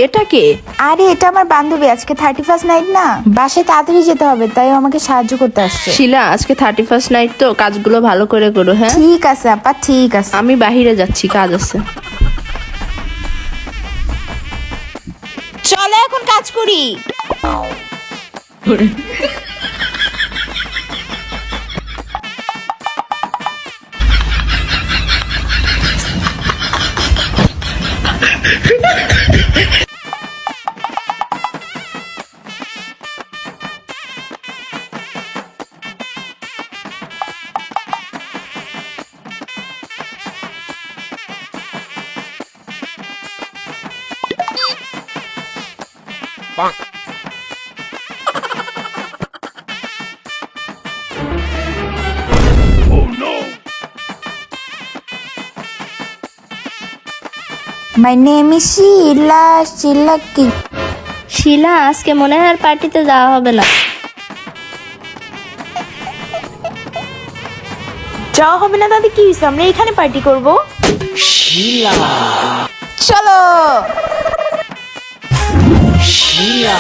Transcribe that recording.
এটা কে? আরে এটা আমার বান্ধবী, আজকে 31st নাইট না, বাসায় তাড়াতাড়ি যেতে হবে, তাই আমাকে সাহায্য করতে আসছে। শিলা, আজকে 31st নাইট তো, কাজগুলো ভালো করে করো। হ্যাঁ, ঠিক আছে আপা, ঠিক আছে। আমি বাহিরে যাচ্ছি, কাজ আছে। চলো এখন কাজ করি। My name is Sheila, Sheila কি? শিলা, আজকে মনে হয় আর পার্টিতে যাওয়া হবে না। যাওয়া হবে না দাদি, কি হয়েছে? আমরা এখানে পার্টি করব। শিলা চলো। শিলা